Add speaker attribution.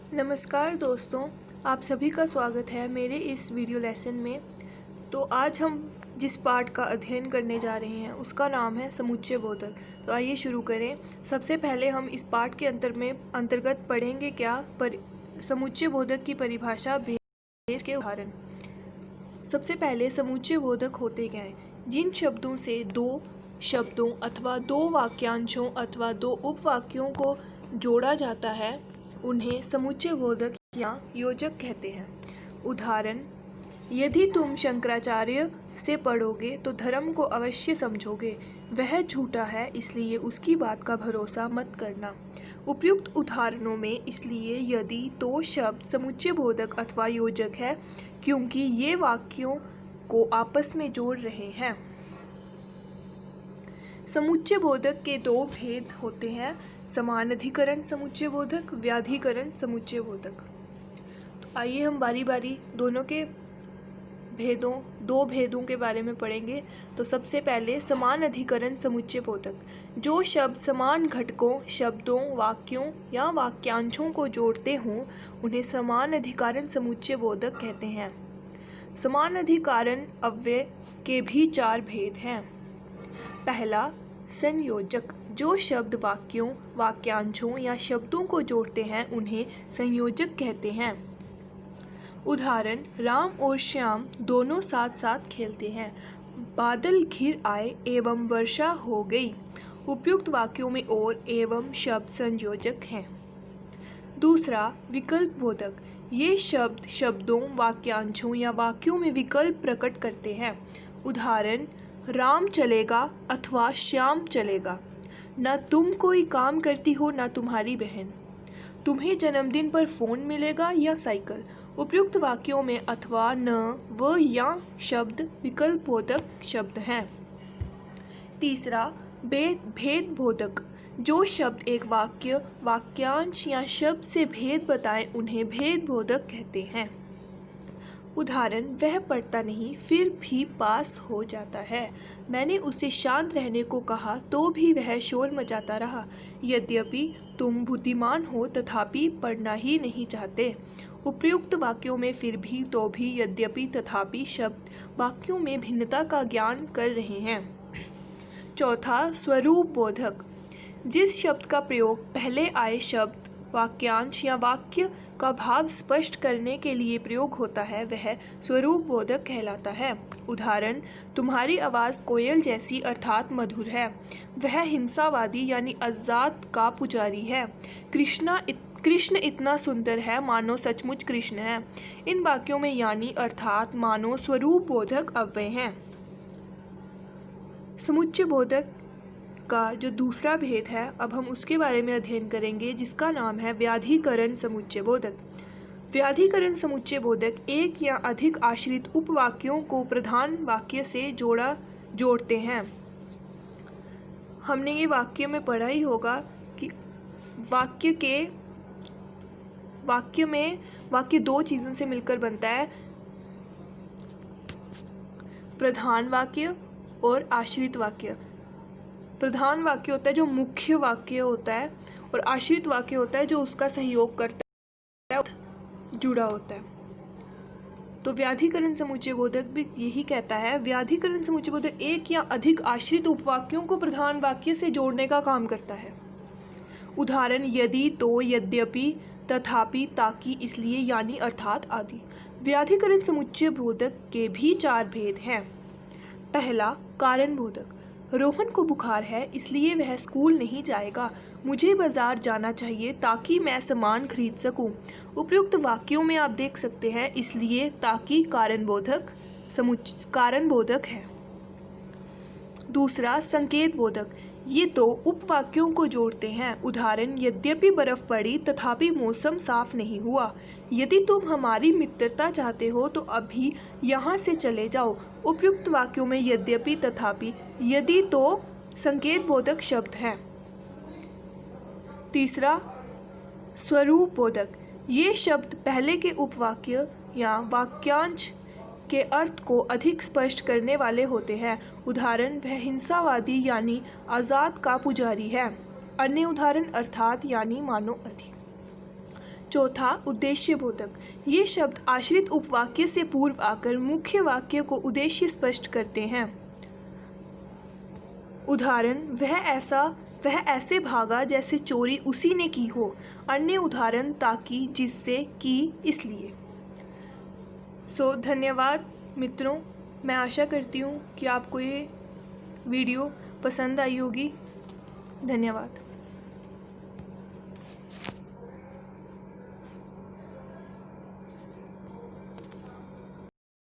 Speaker 1: नमस्कार दोस्तों, आप सभी का स्वागत है मेरे इस वीडियो लेसन में। तो आज हम जिस पाठ का अध्ययन करने जा रहे हैं उसका नाम है समुच्चय बोधक। तो आइए शुरू करें। सबसे पहले हम इस पाठ के अंतर्गत पढ़ेंगे समुच्चय बोधक की परिभाषा, भेद के उदाहरण। सबसे पहले समुच्चय बोधक होते क्या हैं? जिन शब्दों से दो शब्दों अथवा दो वाक्यांशों अथवा दो उपवाक्यों को जोड़ा जाता है उन्हें समुच्चय बोधक या योजक कहते हैं। उदाहरण: यदि तुम शंकराचार्य से पढ़ोगे तो धर्म को अवश्य समझोगे, वह झूठा है इसलिए उसकी बात का भरोसा मत करना। उपयुक्त उदाहरणों में इसलिए यदि तो शब्द समुच्चय बोधक अथवा योजक है क्योंकि ये वाक्यों को आपस में जोड़ रहे हैं। समुच्चय बोधक के दो भेद होते हैं: समानाधिकरण समुच्चय बोधक, व्याधिकरण समुच्चय बोधक। तो आइए हम बारी बारी दो भेदों के बारे में पढ़ेंगे। तो सबसे पहले समानाधिकरण समुच्चय बोधक। जो शब्द समान घटकों, शब्दों, वाक्यों या वाक्यांशों को जोड़ते हों उन्हें समानाधिकरण समुच्चय बोधक कहते हैं। समानाधिकरण अव्यय के भी चार भेद हैं। पहला, संयोजक। जो शब्द वाक्यों, वाक्यांशों या शब्दों को जोड़ते हैं उन्हें संयोजक कहते हैं। उदाहरण: राम और श्याम दोनों साथ साथ खेलते हैं। बादल घिर आए एवं वर्षा हो गई। उपयुक्त वाक्यों में और एवं शब्द संयोजक हैं। दूसरा, विकल्प बोधक। ये शब्द शब्दों, वाक्यांशों या वाक्यों में विकल्प प्रकट करते हैं। उदाहरण: राम चलेगा अथवा श्याम चलेगा। न तुम कोई काम करती हो न तुम्हारी बहन। तुम्हें जन्मदिन पर फ़ोन मिलेगा या साइकिल। उपयुक्त वाक्यों में अथवा, न, व या शब्द विकल्प बोधक शब्द हैं। तीसरा, भेद बोधक। जो शब्द एक वाक्य, वाक्यांश या शब्द से भेद बताएं उन्हें भेद बोधक कहते हैं। उदाहरण: वह पढ़ता नहीं फिर भी पास हो जाता है। मैंने उसे शांत रहने को कहा तो भी वह शोर मचाता रहा। यद्यपि तुम बुद्धिमान हो तथापि पढ़ना ही नहीं चाहते। उपयुक्त वाक्यों में फिर भी, तो भी, यद्यपि, तथापि शब्द वाक्यों में भिन्नता का ज्ञान कर रहे हैं। चौथा, स्वरूप बोधक। जिस शब्द का प्रयोग पहले आए शब्द, वाक्यांश या वाक्य का भाव स्पष्ट करने के लिए प्रयोग होता है वह स्वरूप बोधक कहलाता है। उदाहरण: तुम्हारी आवाज़ कोयल जैसी अर्थात मधुर है। वह हिंसावादी यानी आज़ाद का पुजारी है। कृष्ण इतना सुंदर है मानो सचमुच कृष्ण है। इन वाक्यों में यानी, अर्थात, मानो स्वरूप बोधक अव्यय हैं। समुच्चय बोधक का जो दूसरा भेद है अब हम उसके बारे में अध्ययन करेंगे जिसका नाम है व्याधिकरण समुच्चय बोधक। व्याधिकरण समुच्चय बोधक एक या अधिक आश्रित उपवाक्यों को प्रधान वाक्य से जोड़ते हैं। हमने ये वाक्य में पढ़ा ही होगा कि वाक्य दो चीज़ों से मिलकर बनता है: प्रधान वाक्य और आश्रित वाक्य। प्रधान वाक्य होता है जो मुख्य वाक्य होता है और आश्रित वाक्य होता है जो उसका सहयोग करता है, जुड़ा होता है। तो व्याधिकरण समुच्चय बोधक भी यही कहता है। व्याधिकरण समुच्चय बोधक एक या अधिक आश्रित उपवाक्यों को प्रधान वाक्य से जोड़ने का काम करता है। उदाहरण: यदि, तो, यद्यपि, तथापि, ताकि, इसलिए, यानी, अर्थात आदि। व्याधिकरण समुच्चय बोधक के भी चार भेद हैं। पहला, कारण बोधक। रोहन को बुखार है इसलिए वह स्कूल नहीं जाएगा। मुझे बाजार जाना चाहिए ताकि मैं सामान खरीद सकूं। उपयुक्त वाक्यों में आप देख सकते हैं इसलिए, ताकि कारण बोधक है। दूसरा, संकेत बोधक। ये तो उपवाक्यों को जोड़ते हैं। उदाहरण: यद्यपि बर्फ पड़ी तथापि मौसम साफ नहीं हुआ। यदि तुम हमारी मित्रता चाहते हो तो अभी यहाँ से चले जाओ। उपयुक्त वाक्यों में यद्यपि, तथापि, यदि, तो संकेत बोधक शब्द हैं। तीसरा, स्वरूप बोधक। ये शब्द पहले के उपवाक्य या वाक्यांश के अर्थ को अधिक स्पष्ट करने वाले होते हैं। उदाहरण: वह हिंसावादी यानी आज़ाद का पुजारी है। अन्य उदाहरण: अर्थात, यानी, मानो, अधिक। चौथा, उद्देश्य बोधक। ये शब्द आश्रित उपवाक्य से पूर्व आकर मुख्य वाक्य को उद्देश्य स्पष्ट करते हैं। उदाहरण, वह ऐसे भागा जैसे चोरी उसी ने की हो। अन्य उदाहरण, ताकि, जिससे, की, इसलिए। धन्यवाद मित्रों। मैं आशा करती हूँ कि आपको ये वीडियो पसंद आई होगी। धन्यवाद।